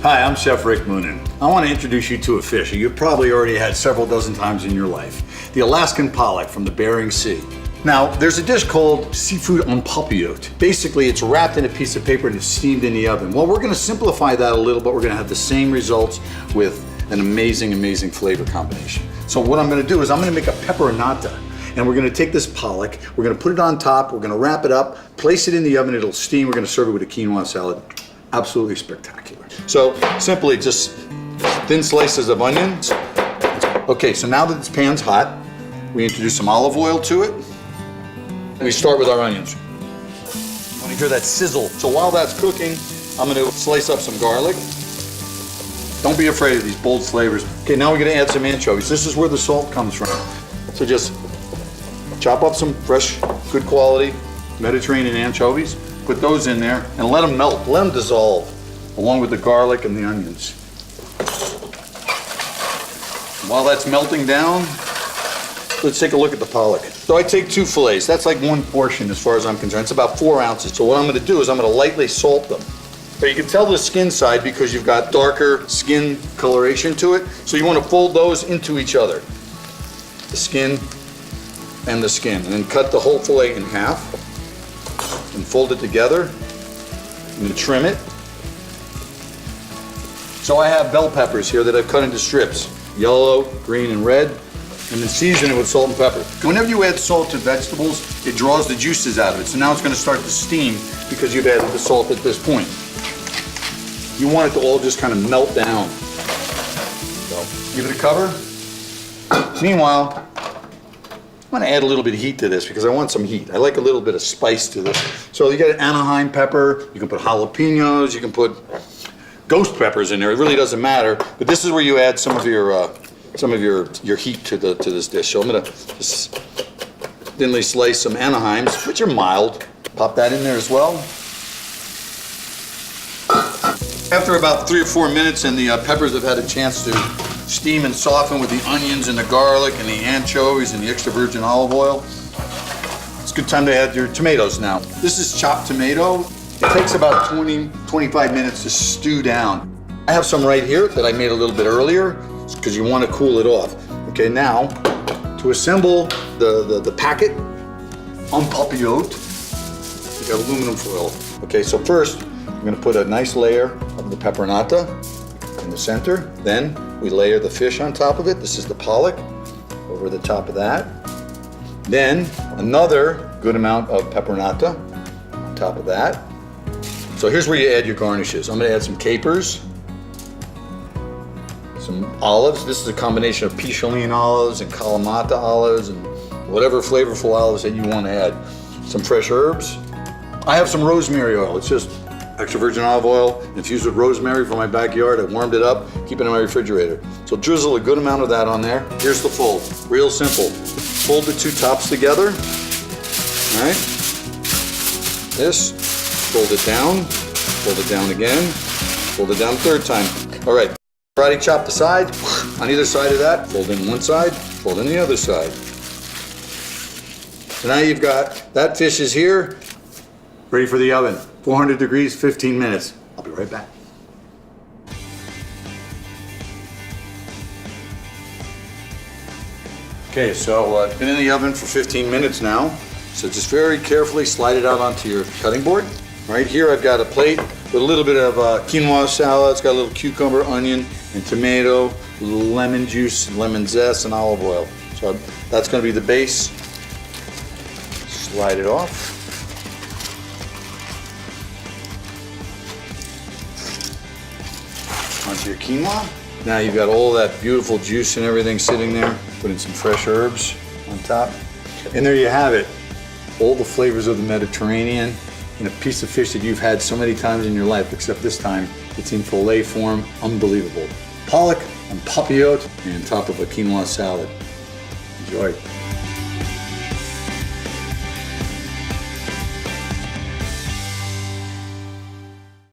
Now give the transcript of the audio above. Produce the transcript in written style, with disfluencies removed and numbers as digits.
Hi, I'm Chef Rick Moonen. I want to introduce you to a fish that you've probably already had several dozen times in your life, the Alaskan pollock from the Bering Sea. Now, there's a dish called seafood en papillote. Basically, it's wrapped in a piece of paper and it's steamed in the oven. Well, we're going to simplify that a little, but we're going to have the same results with an amazing, amazing flavor combination. So what I'm going to do is I'm going to make a pepperonata. And we're going to take this pollock, we're going to put it on top, we're going to wrap it up, place it in the oven, it'll steam, we're going to serve it with a quinoa salad. Absolutely spectacular. So simply just thin slices of onions. Okay, so now that this pan's hot, we introduce some olive oil to it. And we start with our onions. You want to hear that sizzle. So while that's cooking, I'm going to slice up some garlic. Don't be afraid of these bold flavors. Okay, now we're going to add some anchovies. This is where the salt comes from. So just chop up some fresh, good quality Mediterranean anchovies. Put those in there and let them melt, let them dissolve, along with the garlic and the onions. While that's melting down, let's take a look at the pollock. So I take 2 fillets. That's like 1 portion as far as I'm concerned. It's about 4 ounces. So what I'm going to do is I'm going to lightly salt them. But you can tell the skin side because you've got darker skin coloration to it. So you want to fold those into each other. The skin and the skin. And then cut the whole fillet in half. And fold it together and then trim it. So I have bell peppers here that I've cut into strips, yellow, green, and red, and then season it with salt and pepper. Whenever you add salt to vegetables, it draws the juices out of it. So now it's going to start to steam because you've added the salt at this point. You want it to all just kind of melt down. So give it a cover. Meanwhile, I'm going to add a little bit of heat to this because I want some heat. I like a little bit of spice to this. So you got an Anaheim pepper, you can put jalapenos, you can put ghost peppers in there. It really doesn't matter. But this is where you add some of your heat to this dish. So I'm going to just thinly slice some Anaheims, which are mild. Pop that in there as well. After about 3 or 4 minutes and the peppers have had a chance to steam and soften with the onions and the garlic and the anchovies and the extra virgin olive oil, it's a good time to add your tomatoes now. This is chopped tomato. It takes about 20-25 minutes to stew down. I have some right here that I made a little bit earlier because you want to cool it off. Okay, now to assemble the packet en papillote, you got aluminum foil. Okay, so first I'm going to put a nice layer of the pepperonata in the center. Then we layer the fish on top of it. This is the pollock over the top of that. Then another good amount of pepperonata on top of that. So here's where you add your garnishes. I'm going to add some capers, some olives. This is a combination of Picholine olives and Kalamata olives and whatever flavorful olives that you want to add. Some fresh herbs. I have some rosemary oil. It's just extra virgin olive oil infused with rosemary from my backyard. I warmed it up, keep it in my refrigerator. So drizzle a good amount of that on there. Here's the fold, real simple. Fold the 2 tops together, all right? This, fold it down again, fold it down 3rd time. All right, karate chop the side, on either side of that, fold in one side, fold in the other side. So now you've got, that fish is here, ready for the oven. 400 degrees, 15 minutes. I'll be right back. Okay, so it's been in the oven for 15 minutes now. So just very carefully slide it out onto your cutting board. Right here I've got a plate with a little bit of quinoa salad. It's got a little cucumber, onion, and tomato, a little lemon juice, lemon zest, and olive oil. So that's going to be the base. Slide it off. Onto your quinoa. Now you've got all that beautiful juice and everything sitting there. Put in some fresh herbs on top. And there you have it. All the flavors of the Mediterranean in a piece of fish that you've had so many times in your life, except this time it's in fillet form. Unbelievable. Pollock and papillote and on top of a quinoa salad. Enjoy.